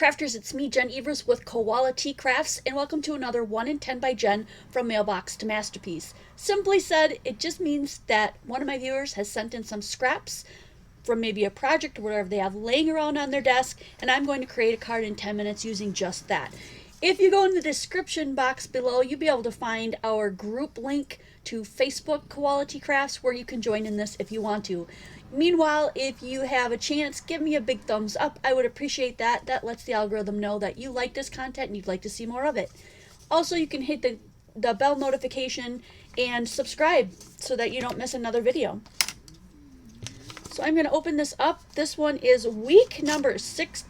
crafters, it's me, Jen Evers with Quality Crafts, and welcome to another 1 in 10 by Jen from Mailbox to Masterpiece. Simply said, it just means that one of my viewers has sent in some scraps from maybe a project or whatever they have laying around on their desk, and I'm going to create a card in 10 minutes using just that. If you go in the description box below, you'll be able to find our group link to Facebook Quality Crafts where you can join in this if you want to. Meanwhile, if you have a chance, give me a big thumbs up. I would appreciate that. That lets the algorithm know that you like this content and you'd like to see more of it. Also, you can hit the bell notification and subscribe so that you don't miss another video. So I'm going to open this up. This one is week number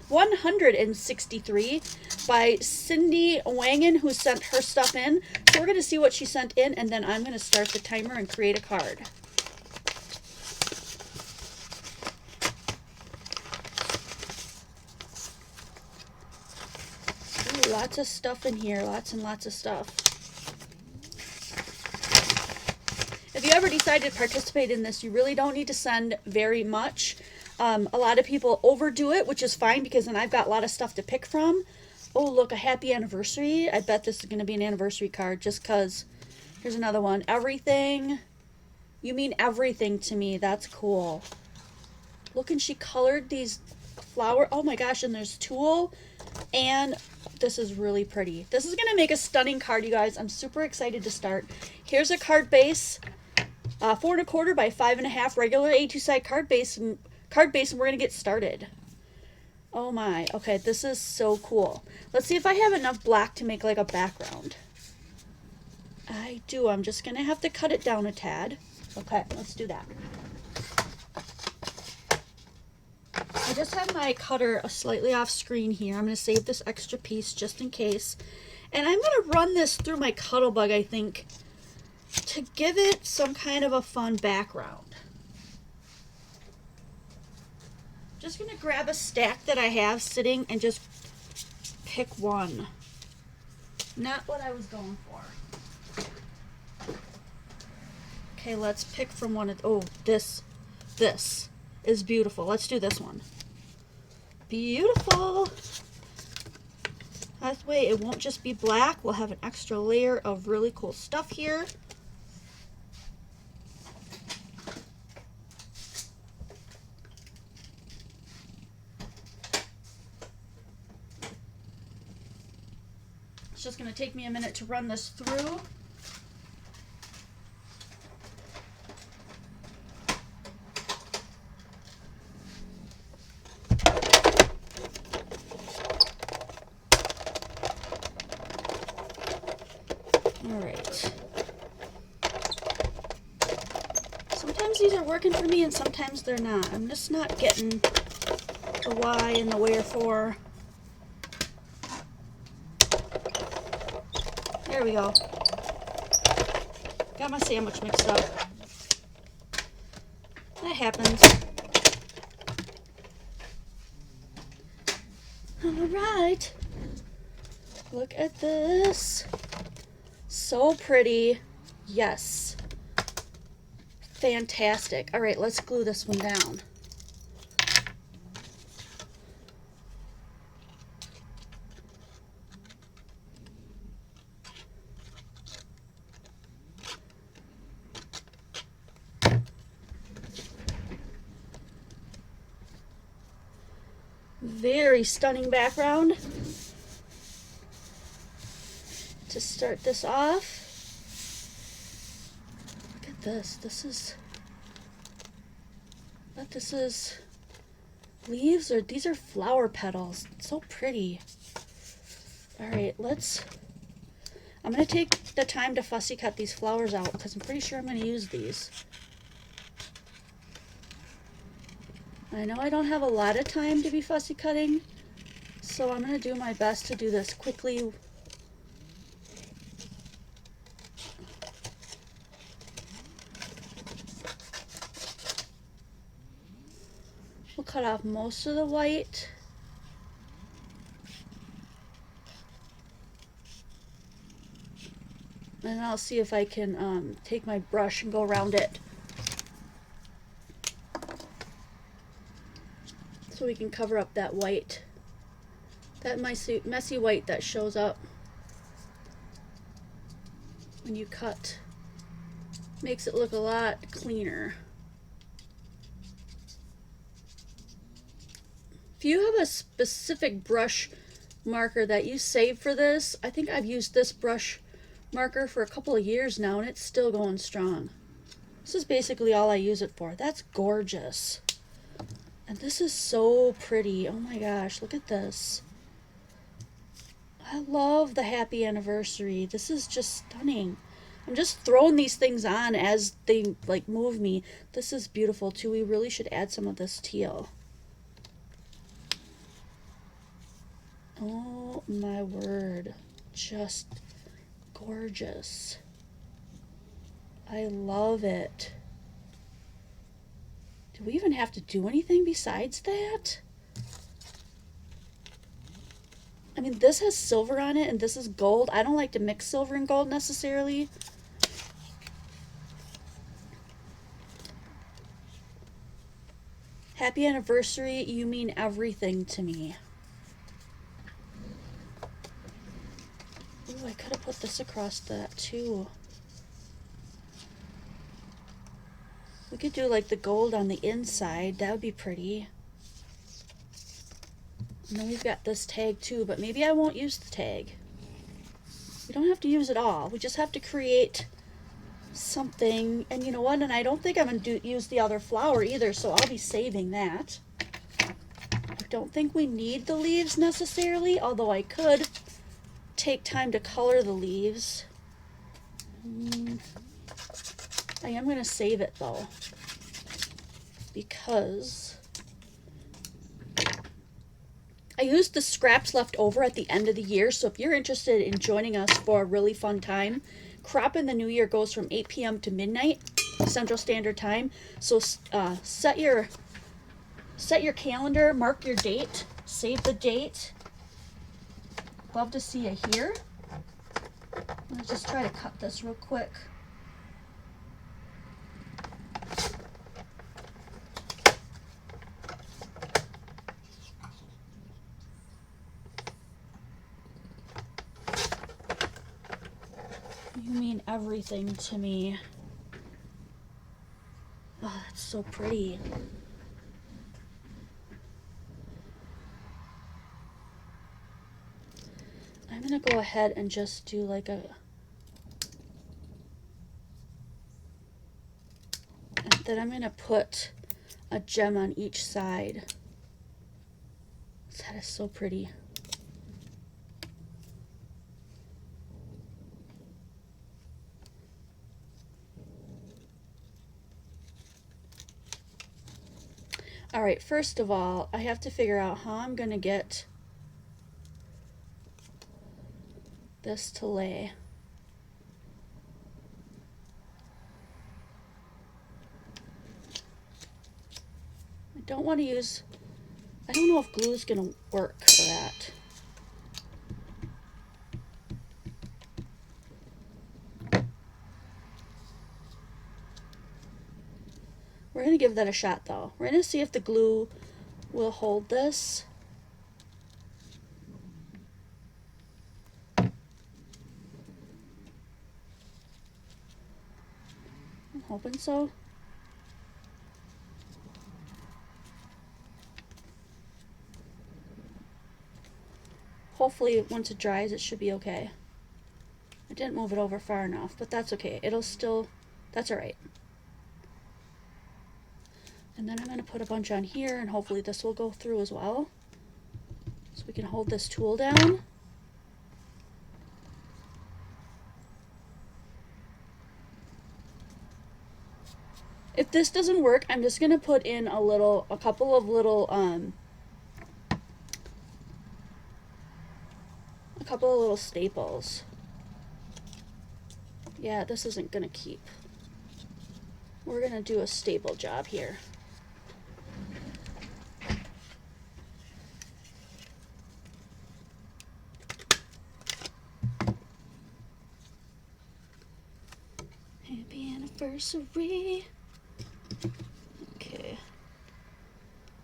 163 by Cindy Wangen, who sent her stuff in. So we're going to see what she sent in, and then I'm going to start the timer and create a card. Ooh, lots of stuff in here, lots and lots of stuff. If you ever decide to participate in this, you really don't need to send very much. A lot of people overdo it, which is fine because then I've got a lot of stuff to pick from. Oh, look, a happy anniversary. I bet this is going to be an anniversary card just because. Here's another one. Everything. You mean everything to me. That's cool. Look, and she colored these flower. Oh my gosh, and there's tulle. And this is really pretty. This is going to make a stunning card, you guys. I'm super excited to start. Here's a card base. 4 1/4 by 5 1/2 regular A2 side card base, and we're going to get started. Oh my, okay, this is so cool. Let's see if I have enough black to make like a background. I do. I'm just going to have to cut it down a tad. Okay, let's do that. I just have my cutter slightly off screen here. I'm going to save this extra piece just in case. And I'm going to run this through my Cuttlebug, I think, to give it some kind of a fun background. Just going to grab a stack that I have sitting and just pick one. Not what I was going for. Okay, let's pick from one of, oh, this is beautiful. Let's do this one. Beautiful. That way it won't just be black. We'll have an extra layer of really cool stuff here. It's just going to take me a minute to run this through. Alright. Sometimes these are working for me and sometimes they're not. I'm just not getting the why and the wherefore. There we go. Got my sandwich mixed up. That happens. Alright. Look at this. So pretty. Yes. Fantastic. All right, let's glue this one down. Very stunning background. To start this off, look at this. This is leaves, or these are flower petals. It's so pretty. All right, I'm going to take the time to fussy cut these flowers out because I'm pretty sure I'm going to use these. I know I don't have a lot of time to be fussy cutting, so I'm going to do my best to do this quickly. We'll cut off most of the white. And I'll see if I can take my brush and go around it. So we can cover up that white That messy white that shows up when you cut makes it look a lot cleaner. If you have a specific brush marker that you save for this, I think I've used this brush marker for a couple of years now and it's still going strong. This is basically all I use it for. That's gorgeous. And this is so pretty. Oh my gosh, look at this. I love the happy anniversary. This is just stunning. I'm just throwing these things on as they like move me. This is beautiful too. We really should add some of this teal. Oh my word. Just gorgeous. I love it. Do we even have to do anything besides that? I mean, this has silver on it and this is gold. I don't like to mix silver and gold necessarily. Happy anniversary, you mean everything to me. Ooh, I could have put this across that too. We could do like the gold on the inside. That would be pretty. And then we've got this tag too, but maybe I won't use the tag. We don't have to use it all. We just have to create something. And you know what? And I don't think I'm going to use the other flower either, so I'll be saving that. I don't think we need the leaves necessarily, although I could take time to color the leaves. I am going to save it though, because I used the scraps left over at the end of the year. So if you're interested in joining us for a really fun time, Crop in the New Year goes from 8 p.m. to midnight Central Standard Time. So set your calendar, mark your date, save the date. Love to see you here. Let's just try to cut this real quick. You mean everything to me. Oh, that's so pretty. I'm gonna go ahead and just do like a, and then I'm gonna put a gem on each side. That is so pretty. All right, first of all, I have to figure out how I'm gonna get this to lay. I don't want to use, I don't know if glue is gonna work for that. We're going to give that a shot though. We're going to see if the glue will hold this. I'm hoping so. Hopefully once it dries it should be okay. I didn't move it over far enough, but that's okay. It'll still, that's all right. And then I'm going to put a bunch on here and hopefully this will go through as well. So we can hold this tool down. If this doesn't work, I'm just going to put in a couple of little staples. Yeah, this isn't going to keep. We're going to do a staple job here. Happy anniversary. Okay.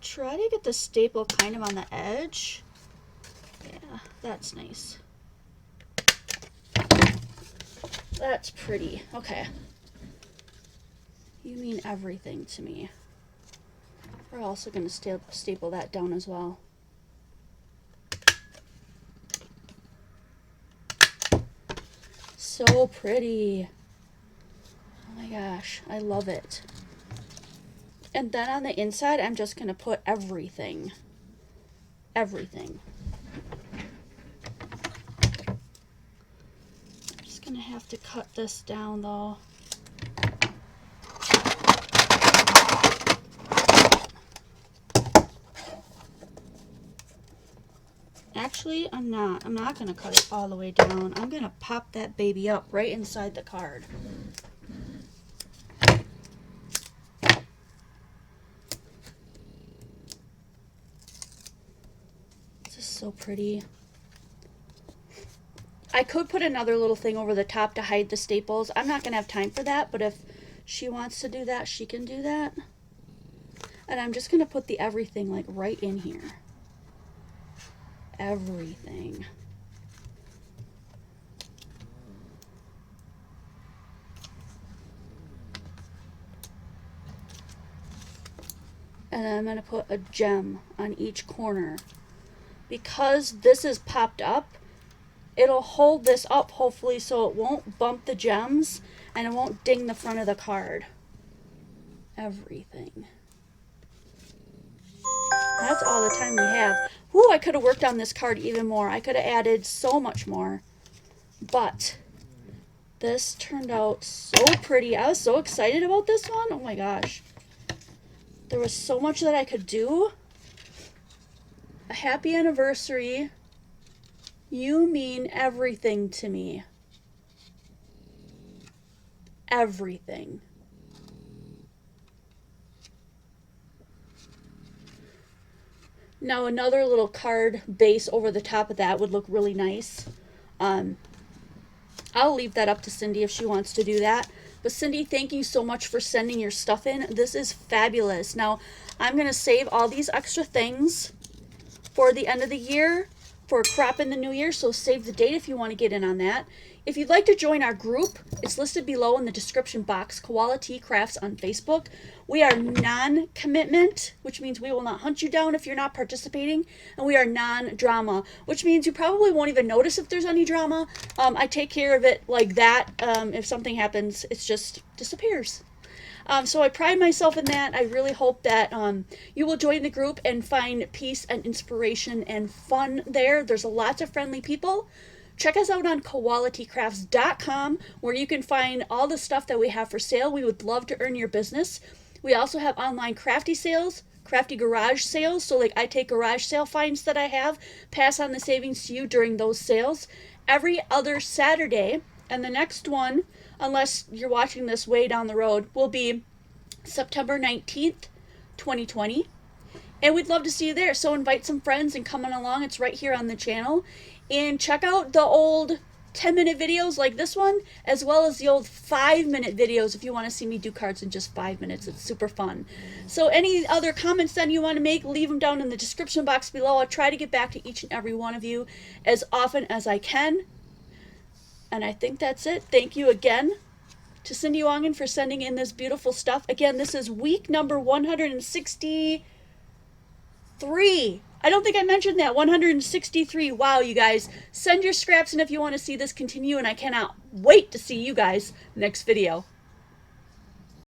Try to get the staple kind of on the edge. Yeah. That's nice. That's pretty. Okay. You mean everything to me. We're also going to staple that down as well. So pretty. Oh my gosh, I love it. And then on the inside, I'm just going to put everything. Everything. I'm just going to have to cut this down though. Actually, I'm not going to cut it all the way down. I'm going to pop that baby up right inside the card. This is so pretty. I could put another little thing over the top to hide the staples. I'm not going to have time for that, but if she wants to do that, she can do that. And I'm just going to put the everything like right in here. Everything. And then I'm going to put a gem on each corner. Because this is popped up, it'll hold this up hopefully so it won't bump the gems and it won't ding the front of the card. Everything. That's all the time we have. Whew, I could have worked on this card even more. I could have added so much more. But this turned out so pretty. I was so excited about this one. Oh my gosh. There was so much that I could do. A happy anniversary. You mean everything to me. Everything. Now another little card base over the top of that would look really nice. I'll leave that up to Cindy if she wants to do that. But Cindy, thank you so much for sending your stuff in. This is fabulous. Now, I'm going to save all these extra things for the end of the year, for crop in the new year, so save the date if you want to get in on that. If you'd like to join our group, it's listed below in the description box, Koala Crafts on Facebook. We are non-commitment, which means we will not hunt you down if you're not participating, and we are non-drama, which means you probably won't even notice if there's any drama. I take care of it like that. If something happens, it just disappears. So I pride myself in that. I really hope that you will join the group and find peace and inspiration and fun there. There's lots of friendly people. Check us out on koalaticrafts.com where you can find all the stuff that we have for sale. We would love to earn your business. We also have online crafty sales, crafty garage sales. So like I take garage sale finds that I have, pass on the savings to you during those sales. Every other Saturday, and the next one, unless you're watching this way down the road, will be September 19th, 2020. And we'd love to see you there. So invite some friends and come on along. It's right here on the channel. And check out the old 10-minute videos like this one, as well as the old 5-minute videos if you want to see me do cards in just 5 minutes. It's super fun. So any other comments that you want to make, leave them down in the description box below. I'll try to get back to each and every one of you as often as I can. And I think that's it. Thank you again to Cindy Wangen for sending in this beautiful stuff. Again, this is week number 163. I don't think I mentioned that. 163. Wow, you guys. Send your scraps in if you want to see this continue, and I cannot wait to see you guys next video.